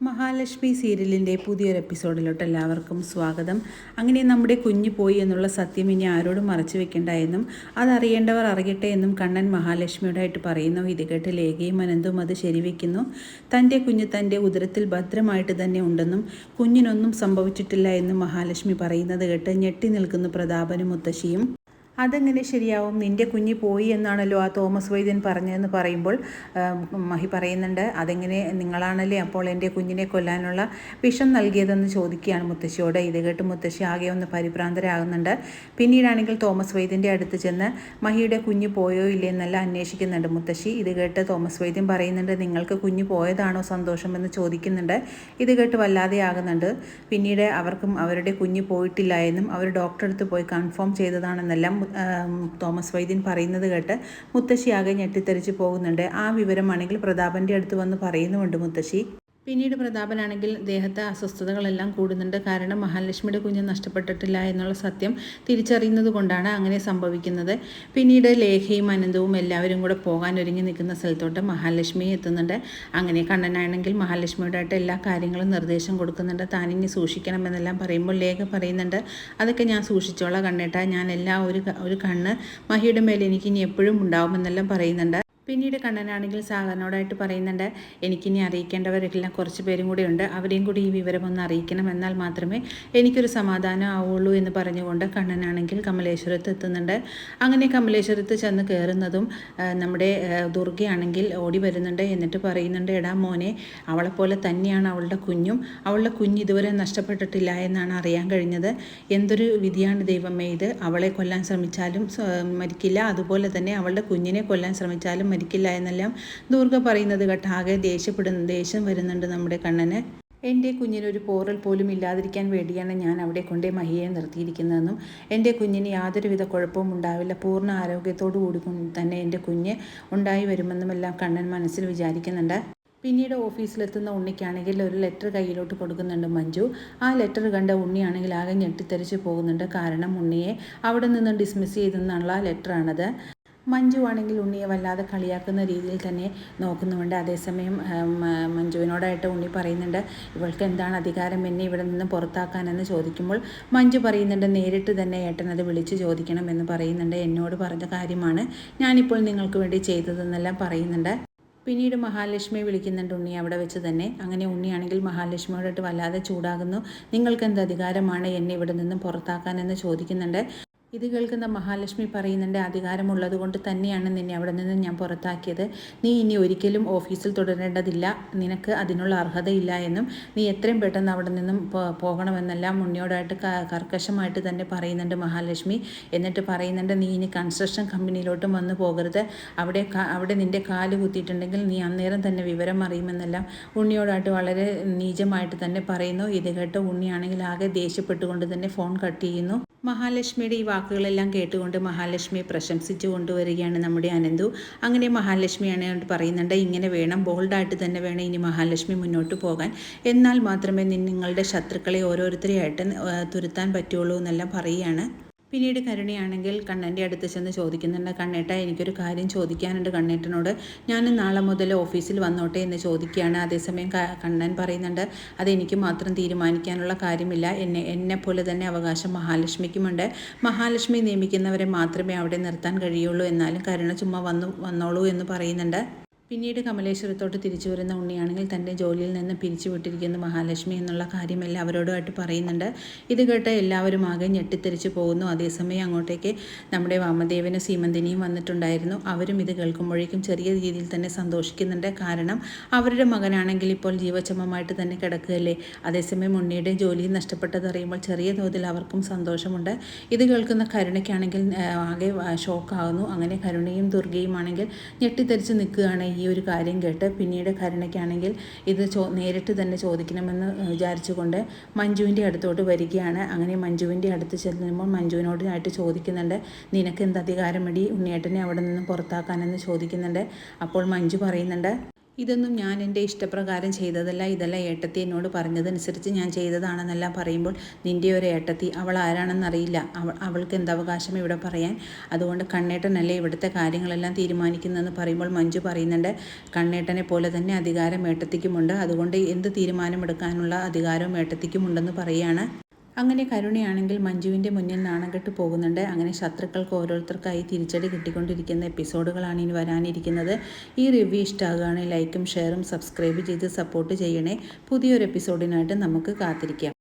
മഹാലക്ഷ്മി സീരിയലിൻ്റെ പുതിയൊരു എപ്പിസോഡിലോട്ട് എല്ലാവർക്കും സ്വാഗതം. അങ്ങനെ നമ്മുടെ കുഞ്ഞു പോയി എന്നുള്ള സത്യം ഇനി ആരോടും മറച്ചു വെക്കണ്ട എന്നും അതറിയേണ്ടവർ അറിയട്ടെ എന്നും കണ്ണൻ മഹാലക്ഷ്മിയോടായിട്ട് പറയുന്നു. ഇത് കേട്ട് ലേഖയും അനന്തും അത് ശരിവെക്കുന്നു. തൻ്റെ കുഞ്ഞ് തൻ്റെ ഉദരത്തിൽ ഭദ്രമായിട്ട് തന്നെ ഉണ്ടെന്നും കുഞ്ഞിനൊന്നും സംഭവിച്ചിട്ടില്ല എന്നും മഹാലക്ഷ്മി പറയുന്നത് കേട്ട് ഞെട്ടി നിൽക്കുന്നു പ്രതാപനും മുത്തശ്ശിയും. അതെങ്ങനെ ശരിയാവും, നിൻ്റെ കുഞ്ഞ് പോയി എന്നാണല്ലോ ആ തോമസ് വൈദ്യൻ പറഞ്ഞതെന്ന് പറയുമ്പോൾ മഹി പറയുന്നുണ്ട്, അതെങ്ങനെ നിങ്ങളാണല്ലേ അപ്പോൾ എൻ്റെ കുഞ്ഞിനെ കൊല്ലാനുള്ള വിഷം നൽകിയതെന്ന് ചോദിക്കുകയാണ് മുത്തശ്ശിയോട്. ഇത് കേട്ട് മുത്തശ്ശി ആകെ ഒന്ന് പരിഭ്രാന്തരാകുന്നുണ്ട്. പിന്നീടാണെങ്കിൽ തോമസ് വൈദ്യൻ്റെ അടുത്ത് ചെന്ന് മഹിയുടെ കുഞ്ഞ് പോയോ ഇല്ലേ എന്നല്ല അന്വേഷിക്കുന്നുണ്ട് മുത്തശ്ശി. ഇത് കേട്ട് തോമസ് വൈദ്യൻ പറയുന്നുണ്ട്, നിങ്ങൾക്ക് കുഞ്ഞ് പോയതാണോ സന്തോഷമെന്ന് ചോദിക്കുന്നുണ്ട്. ഇത് കേട്ട് വല്ലാതെ ആകുന്നുണ്ട്. പിന്നീട് അവർക്കും അവരുടെ കുഞ്ഞ് പോയിട്ടില്ല എന്നും അവർ ഡോക്ടറെ അടുത്ത് പോയി കൺഫേം ചെയ്തതാണെന്നെല്ലാം തോമസ് വൈദ്യൻ പറയുന്നത് കേട്ട് മുത്തശ്ശി ആകെ ഞെട്ടിത്തെറിച്ച് പോകുന്നുണ്ട്. ആ വിവരമാണെങ്കിൽ പ്രതാപൻ്റെ അടുത്ത് വന്ന് പറയുന്നുമുണ്ട് മുത്തശ്ശി. പിന്നീട് പ്രതാപനാണെങ്കിൽ ദേഹത്തെ അസ്വസ്ഥതകളെല്ലാം കൂടുന്നുണ്ട്. കാരണം മഹാലക്ഷ്മിയുടെ കുഞ്ഞ് നഷ്ടപ്പെട്ടിട്ടില്ല എന്നുള്ള സത്യം തിരിച്ചറിയുന്നത് കൊണ്ടാണ് അങ്ങനെ സംഭവിക്കുന്നത്. പിന്നീട് ലേഖയും അനന്തവും എല്ലാവരും കൂടെ പോകാൻ ഒരുങ്ങി നിൽക്കുന്ന സ്ഥലത്തോട്ട് മഹാലക്ഷ്മി എത്തുന്നുണ്ട്. അങ്ങനെ കണ്ണനാണെങ്കിൽ മഹാലക്ഷ്മിയോടായിട്ട് എല്ലാ കാര്യങ്ങളും നിർദ്ദേശം കൊടുക്കുന്നുണ്ട്. താനിനി സൂക്ഷിക്കണമെന്നെല്ലാം പറയുമ്പോൾ ലേഖ പറയുന്നുണ്ട്, അതൊക്കെ ഞാൻ സൂക്ഷിച്ചോളാം കണ്ണേട്ടാ, ഞാൻ ഒരു കണ്ണ് മഹിയുടെ മേലെ എനിക്ക് ഇനി എപ്പോഴും ഉണ്ടാവുമെന്നെല്ലാം പറയുന്നുണ്ട്. പിന്നീട് കണ്ണനാണെങ്കിൽ സാഗറിനോടായിട്ട് പറയുന്നുണ്ട്, എനിക്കിനി അറിയിക്കേണ്ടവരെല്ലാം കുറച്ച് പേരും കൂടെ ഉണ്ട്, അവരെയും കൂടി ഈ വിവരമൊന്ന് അറിയിക്കണം, എന്നാൽ മാത്രമേ എനിക്കൊരു സമാധാനം ആവുള്ളൂ എന്ന് പറഞ്ഞുകൊണ്ട് കണ്ണനാണെങ്കിൽ കമലേശ്വരത്ത് എത്തുന്നുണ്ട്. അങ്ങനെ കമലേശ്വരത്ത് ചെന്ന് കയറുന്നതും നമ്മുടെ ദുർഗയാണെങ്കിൽ ഓടി വരുന്നുണ്ട്. എന്നിട്ട് പറയുന്നുണ്ട്, എടാ മോനെ, അവളെപ്പോലെ തന്നെയാണ് അവളുടെ കുഞ്ഞും, അവളുടെ കുഞ്ഞ് ഇതുവരെ നഷ്ടപ്പെട്ടിട്ടില്ല എന്നാണ് അറിയാൻ കഴിഞ്ഞത്. എന്തൊരു വിധിയാണ് ദൈവമേ ഇത്, അവളെ കൊല്ലാൻ ശ്രമിച്ചാലും മരിക്കില്ല, അതുപോലെ തന്നെ അവളുടെ കുഞ്ഞിനെ കൊല്ലാൻ ശ്രമിച്ചാലും മരിക്കില്ല എന്നെല്ലാം ദുർഗ പറയുന്നത് കേട്ട് ആകെ ദേഷ്യം വരുന്നുണ്ട് നമ്മുടെ കണ്ണന്. എൻ്റെ കുഞ്ഞിനൊരു പോറൽ പോലും ഇല്ലാതിരിക്കാൻ വേണ്ടിയാണ് ഞാൻ അവിടെ കൊണ്ടേ മഹിയെ നിർത്തിയിരിക്കുന്നതെന്നും എൻ്റെ കുഞ്ഞിന് യാതൊരുവിധ കുഴപ്പവും ഉണ്ടാവില്ല, പൂർണ്ണ ആരോഗ്യത്തോടു കൂടി തന്നെ എൻ്റെ കുഞ്ഞ് ഉണ്ടായി വരുമെന്നുമെല്ലാം കണ്ണൻ മനസ്സിൽ വിചാരിക്കുന്നുണ്ട്. പിന്നീട് ഓഫീസിലെത്തുന്ന ഉണ്ണിക്കാണെങ്കിൽ ഒരു ലെറ്റർ കയ്യിലോട്ട് കൊടുക്കുന്നുണ്ട് മഞ്ജു. ആ ലെറ്റർ കണ്ട ഉണ്ണിയാണെങ്കിൽ ആകെ ഞെട്ടിത്തെറിച്ച് പോകുന്നുണ്ട്. കാരണം ഉണ്ണിയെ അവിടെ നിന്ന് ഡിസ്മിസ് ചെയ്തെന്നുള്ള ലെറ്ററാണത്. മഞ്ജു ആണെങ്കിൽ ഉണ്ണിയെ വല്ലാതെ കളിയാക്കുന്ന രീതിയിൽ തന്നെ നോക്കുന്നുമുണ്ട്. അതേസമയം മഞ്ജുവിനോടായിട്ട് ഉണ്ണി പറയുന്നുണ്ട്, ഇവൾക്ക് എന്താണ് അധികാരം എന്നെ ഇവിടെ നിന്ന് പുറത്താക്കാനെന്ന് ചോദിക്കുമ്പോൾ മഞ്ജു പറയുന്നുണ്ട്, നേരിട്ട് തന്നെ ഏട്ടൻ അത് വിളിച്ച് ചോദിക്കണം എന്ന് പറയുന്നുണ്ട്. എന്നോട് പറഞ്ഞ കാര്യമാണ് ഞാനിപ്പോൾ നിങ്ങൾക്ക് വേണ്ടി ചെയ്തതെന്നെല്ലാം പറയുന്നുണ്ട്. പിന്നീട് മഹാലക്ഷ്മിയെ വിളിക്കുന്നുണ്ട് ഉണ്ണി അവിടെ വെച്ച് തന്നെ. അങ്ങനെ ഉണ്ണിയാണെങ്കിൽ മഹാലക്ഷ്മിയോടായിട്ട് വല്ലാതെ ചൂടാകുന്നു. നിങ്ങൾക്ക് എന്ത് അധികാരമാണ് എന്നെ ഇവിടെ നിന്നും പുറത്താക്കാനെന്ന് ചോദിക്കുന്നുണ്ട്. ഇത് കേൾക്കുന്ന മഹാലക്ഷ്മി പറയുന്നുണ്ട്, അധികാരമുള്ളത് കൊണ്ട് തന്നെയാണ് നിന്നെ അവിടെ നിന്ന് ഞാൻ പുറത്താക്കിയത്. നീ ഇനി ഒരിക്കലും ഓഫീസിൽ തുടരേണ്ടതില്ല, നിനക്ക് അതിനുള്ള അർഹതയില്ല എന്നും നീ എത്രയും പെട്ടെന്ന് അവിടെ നിന്നും പോകണമെന്നെല്ലാം ഉണ്ണിയോടായിട്ട് കർക്കശമായിട്ട് തന്നെ പറയുന്നുണ്ട് മഹാലക്ഷ്മി. എന്നിട്ട് പറയുന്നുണ്ട്, നീ ഇനി കൺസ്ട്രക്ഷൻ കമ്പനിയിലോട്ടും വന്നു പോകരുത്, അവിടെ നിൻ്റെ കാല് കുത്തിയിട്ടുണ്ടെങ്കിൽ നീ അന്നേരം തന്നെ വിവരം അറിയുമെന്നെല്ലാം ഉണ്ണിയോടായിട്ട് വളരെ നീചമായിട്ട് തന്നെ പറയുന്നു. ഇത് കേട്ട് ഉണ്ണിയാണെങ്കിൽ ആകെ ദേഷ്യപ്പെട്ടുകൊണ്ട് തന്നെ ഫോൺ കട്ട് ചെയ്യുന്നു. മഹാലക്ഷ്മിയുടെ ഈ വാക്കുകളെല്ലാം കേട്ടുകൊണ്ട് മഹാലക്ഷ്മിയെ പ്രശംസിച്ചു കൊണ്ടുവരികയാണ് നമ്മുടെ അനന്തു. അങ്ങനെ മഹാലക്ഷ്മിയാണ് പറയുന്നുണ്ട്, ഇങ്ങനെ വേണം, ബോൾഡായിട്ട് തന്നെ വേണം ഇനി മഹാലക്ഷ്മി മുന്നോട്ട് പോകാൻ, എന്നാൽ മാത്രമേ നിങ്ങളുടെ ശത്രുക്കളെ ഓരോരുത്തരെയായിട്ട് തുരുത്താൻ പറ്റുള്ളൂ എന്നെല്ലാം പറയുകയാണ്. പിന്നീട് കരുണയാണെങ്കിൽ കണ്ണൻ്റെ അടുത്ത് ചെന്ന് ചോദിക്കുന്നുണ്ട്, കണ്ണേട്ട എനിക്കൊരു കാര്യം ചോദിക്കാനുണ്ട് കണ്ണേട്ടനോട്, ഞാൻ നാളെ മുതൽ ഓഫീസിൽ വന്നോട്ടെ എന്ന് ചോദിക്കുകയാണ്. അതേസമയം കണ്ണൻ പറയുന്നുണ്ട്, അതെനിക്ക് മാത്രം തീരുമാനിക്കാനുള്ള കാര്യമില്ല, എന്നെപ്പോലെ തന്നെ അവകാശം മഹാലക്ഷ്മിക്കുമുണ്ട്, മഹാലക്ഷ്മി നിയമിക്കുന്നവരെ മാത്രമേ അവിടെ നിർത്താൻ കഴിയുള്ളൂ, എന്നാലും കരുണ ചുമ്മാ വന്നോളൂ എന്ന് പറയുന്നുണ്ട്. പിന്നീട് കമലേശ്വരത്തോട്ട് തിരിച്ചു വരുന്ന ഉണ്ണിയാണെങ്കിൽ തൻ്റെ ജോലിയിൽ നിന്ന് പിരിച്ചുവിട്ടിരിക്കുന്ന മഹാലക്ഷ്മി എന്നുള്ള കാര്യം എല്ലാവരോടുമായിട്ട് പറയുന്നുണ്ട്. ഇത് കേട്ട് എല്ലാവരും ആകെ ഞെട്ടിത്തെറിച്ച് പോകുന്നു. അതേസമയം അങ്ങോട്ടേക്ക് നമ്മുടെ വാമദേവനും സീമന്തിനിയും വന്നിട്ടുണ്ടായിരുന്നു. അവരും ഇത് കേൾക്കുമ്പോഴേക്കും ചെറിയ രീതിയിൽ തന്നെ സന്തോഷിക്കുന്നുണ്ട്. കാരണം അവരുടെ മകനാണെങ്കിൽ ഇപ്പോൾ ജീവച്ഛമമായിട്ട് തന്നെ കിടക്കുകയല്ലേ. അതേസമയം ഉണ്ണിയുടെ ജോലി നഷ്ടപ്പെട്ടതറിയുമ്പോൾ ചെറിയ തോതിൽ അവർക്കും സന്തോഷമുണ്ട്. ഇത് കേൾക്കുന്ന കരുണയ്ക്കാണെങ്കിൽ ആകെ ഷോക്കാകുന്നു. അങ്ങനെ കരുണയും ദുർഗയും ആണെങ്കിൽ ഞെട്ടിത്തെറിച്ച് നിൽക്കുകയാണ് ഈ ഒരു കാര്യം കേട്ട്. പിന്നീട് കരുണയ്ക്കാണെങ്കിൽ ഇത് നേരിട്ട് തന്നെ ചോദിക്കണമെന്ന് വിചാരിച്ചുകൊണ്ട് മഞ്ജുവിൻ്റെ അടുത്തോട്ട് വരികയാണ്. അങ്ങനെ മഞ്ജുവിൻ്റെ അടുത്ത് ചെല്ലുമ്പോൾ മഞ്ജുവിനോടായിട്ട് ചോദിക്കുന്നുണ്ട്, നിനക്ക് എന്ത് അധികാരമടി ഉണ്ണിയേട്ടനെ അവിടെ നിന്ന് പുറത്താക്കാനെന്ന് ചോദിക്കുന്നുണ്ട്. അപ്പോൾ മഞ്ജു പറയുന്നുണ്ട്, ഇതൊന്നും ഞാൻ എൻ്റെ ഇഷ്ടപ്രകാരം ചെയ്തതല്ല, ഇതെല്ലാം ഏട്ടത്തി എന്നോട് പറഞ്ഞതനുസരിച്ച് ഞാൻ ചെയ്തതാണെന്നെല്ലാം പറയുമ്പോൾ നിൻ്റെ ഒരു ഏട്ടത്തി അവൾ ആരാണെന്നറിയില്ല, അവൾക്ക് എന്തവകാശം ഇവിടെ പറയാൻ? അതുകൊണ്ട് കണ്ണേട്ടനല്ലേ ഇവിടുത്തെ കാര്യങ്ങളെല്ലാം തീരുമാനിക്കുന്നതെന്ന് പറയുമ്പോൾ മഞ്ജു പറയുന്നുണ്ട്, കണ്ണേട്ടനെ പോലെ തന്നെ അധികാരം ഏട്ടത്തിക്കുമുണ്ട്, അതുകൊണ്ട് എന്ത് തീരുമാനമെടുക്കാനുള്ള അധികാരവും ഏട്ടത്തിക്കുമുണ്ടെന്ന് പറയുകയാണ്. അങ്ങനെ കരുണയാണെങ്കിൽ മഞ്ജുവിൻ്റെ മുന്നിൽ നാണം കെട്ട് പോകുന്നുണ്ട്. അങ്ങനെ ശത്രുക്കൾക്ക് ഓരോരുത്തർക്കായി തിരിച്ചടി കിട്ടിക്കൊണ്ടിരിക്കുന്ന എപ്പിസോഡുകളാണ് ഇനി വരാനിരിക്കുന്നത്. ഈ റിവ്യൂ ഇഷ്ടമാകുകയാണെങ്കിൽ ലൈക്കും ഷെയറും സബ്സ്ക്രൈബ് ചെയ്ത് സപ്പോർട്ട് ചെയ്യണേ. പുതിയൊരു എപ്പിസോഡിനായിട്ട് നമുക്ക് കാത്തിരിക്കാം.